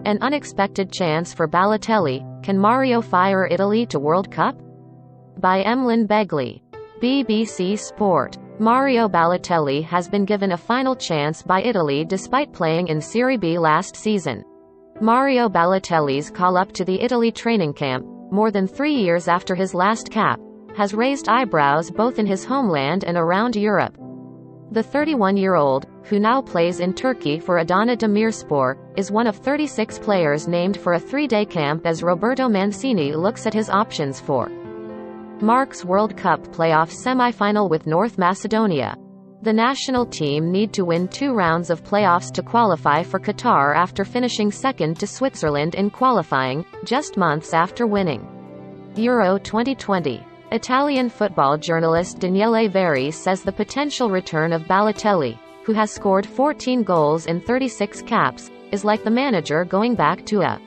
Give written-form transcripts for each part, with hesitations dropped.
An unexpected chance for Balotelli. Can Mario fire Italy to World Cup? By Emlyn Begley. BBC Sport. Mario Balotelli has been given a final chance by Italy despite playing in Serie B last season. Mario Balotelli's call-up to the Italy training camp, more than 3 years after his last cap, has raised eyebrows both in his homeland and around Europe. The 31-year-old, who now plays in Turkey for Adana Demirspor, is one of 36 players named for a 3-day camp as Roberto Mancini looks at his options for Mark's World Cup playoff semi-final with North Macedonia. The national team need to win 2 rounds of playoffs to qualify for Qatar after finishing second to Switzerland in qualifying, just months after winning Euro 2020. Italian football journalist Daniele Veri says the potential return of Balotelli, who has scored 14 goals in 36 caps, is like the manager going back to a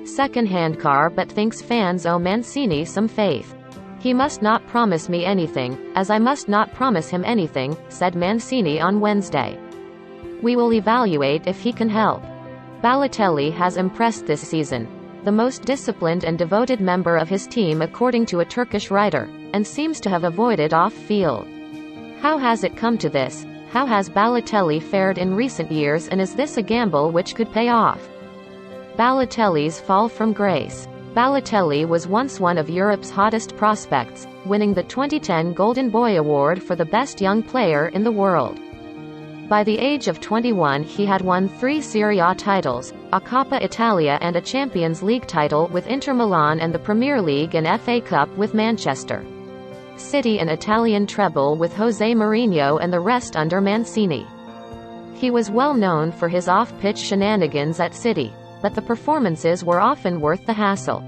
second-hand car but thinks fans owe Mancini some faith. He must not promise me anything, as I must not promise him anything, said Mancini on Wednesday. We will evaluate if he can help. Balotelli has impressed this season, the most disciplined and devoted member of his team according to a Turkish writer, and seems to have avoided off-field. How has it come to this? How has Balotelli fared in recent years, and is this a gamble which could pay off? Balotelli's fall from grace. Balotelli was once one of Europe's hottest prospects, winning the 2010 Golden Boy Award for the best young player in the world. By the age of 21 he had won 3 Serie A titles, a Coppa Italia and a Champions League title with Inter Milan and the Premier League and FA Cup with Manchester City, an Italian treble with Jose Mourinho and the rest under Mancini. He was well known for his off-pitch shenanigans at City, but the performances were often worth the hassle.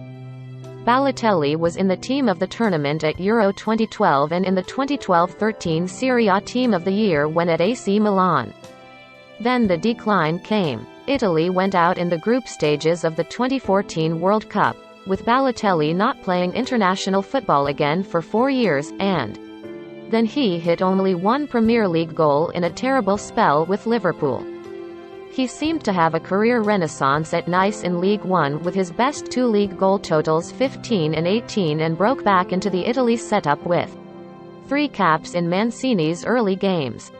Balotelli was in the team of the tournament at Euro 2012 and in the 2012-13 Serie A Team of the Year when at AC Milan. Then the decline came. Italy went out in the group stages of the 2014 World Cup, with Balotelli not playing international football again for 4 years, and then he hit only 1 Premier League goal in a terrible spell with Liverpool. He seemed to have a career renaissance at Nice in League One with his best 2 league goal totals 15 and 18 and broke back into the Italy setup with 3 caps in Mancini's early games.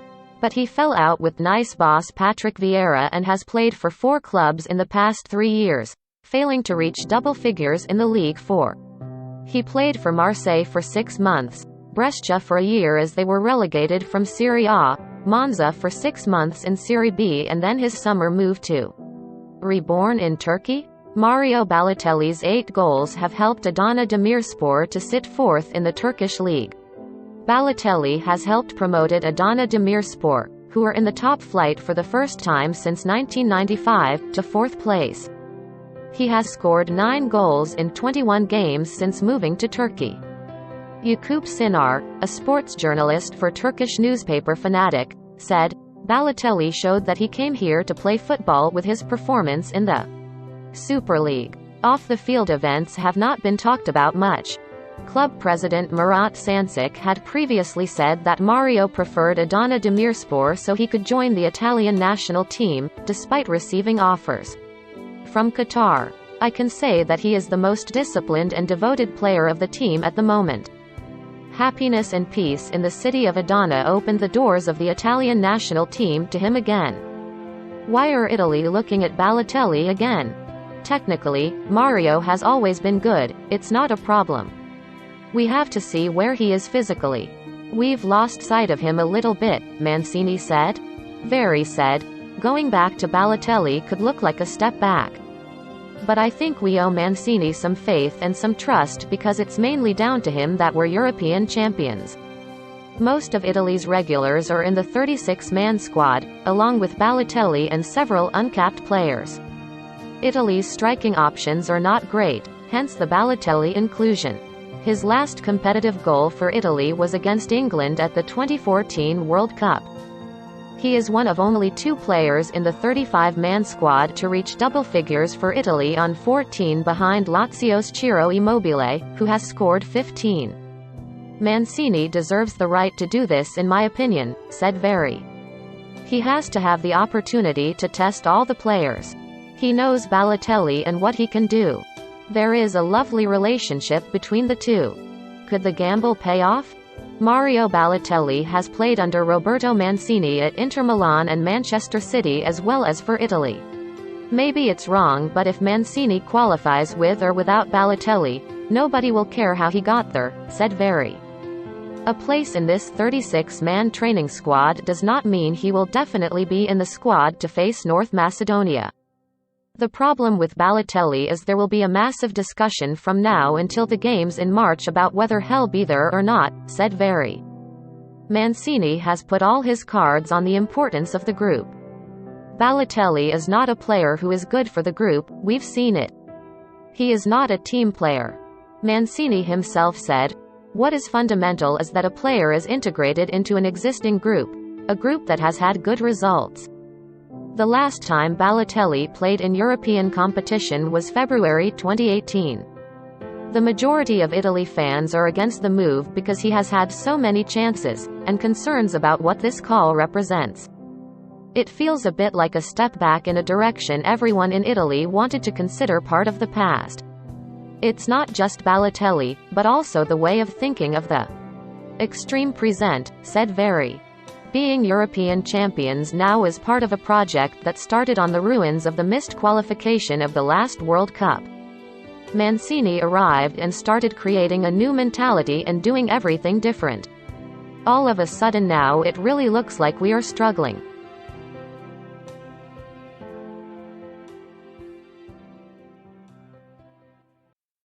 But he fell out with Nice boss Patrick Vieira and has played for 4 clubs in the past 3 years, failing to reach double figures in the League 4. He played for Marseille for 6 months, Brescia for a year as they were relegated from Serie A, Monza for 6 months in Serie B, and then his summer move to Reborn in Turkey. Mario Balotelli's 8 goals have helped Adana Demirspor to sit 4th in the Turkish league. Balotelli has helped promoted Adana Demirspor, who are in the top flight for the first time since 1995, to 4th place. He has scored 9 goals in 21 games since moving to Turkey. Yakup Sinar, a sports journalist for Turkish newspaper Fanatic, said, Balotelli showed that he came here to play football with his performance in the Super League. Off-the-field events have not been talked about much. Club president Murat Sansik had previously said that Mario preferred Adana Demirspor so he could join the Italian national team, despite receiving offers from Qatar. I can say that he is the most disciplined and devoted player of the team at the moment. Happiness and peace in the city of Adana opened the doors of the Italian national team to him again. Why are Italy looking at Balotelli again? Technically, Mario has always been good, it's not a problem. We have to see where he is physically. We've lost sight of him a little bit, Mancini said. Veri said, going back to Balotelli could look like a step back. But I think we owe Mancini some faith and some trust because it's mainly down to him that we're European champions. Most of Italy's regulars are in the 36-man squad, along with Balotelli and several uncapped players. Italy's striking options are not great, hence the Balotelli inclusion. His last competitive goal for Italy was against England at the 2014 World Cup. He is one of only 2 players in the 35-man squad to reach double figures for Italy on 14 behind Lazio's Ciro Immobile, who has scored 15. Mancini deserves the right to do this in my opinion, said Veri. He has to have the opportunity to test all the players. He knows Balotelli and what he can do. There is a lovely relationship between the two. Could the gamble pay off? Mario Balotelli has played under Roberto Mancini at Inter Milan and Manchester City as well as for Italy. Maybe it's wrong, but if Mancini qualifies with or without Balotelli, nobody will care how he got there, said Very. A place in this 36-man training squad does not mean he will definitely be in the squad to face North Macedonia. The problem with Balotelli is there will be a massive discussion from now until the games in March about whether he'll be there or not, said Very. Mancini has put all his cards on the importance of the group. Balotelli is not a player who is good for the group, we've seen it. He is not a team player. Mancini himself said, "What is fundamental is that a player is integrated into an existing group, a group that has had good results." The last time Balotelli played in European competition was February 2018. The majority of Italy fans are against the move because he has had so many chances, and concerns about what this call represents. It feels a bit like a step back in a direction everyone in Italy wanted to consider part of the past. It's not just Balotelli, but also the way of thinking of the extreme present, said Very. Being European champions now is part of a project that started on the ruins of the missed qualification of the last World Cup. Mancini arrived and started creating a new mentality and doing everything different. All of a sudden now it really looks like we are struggling.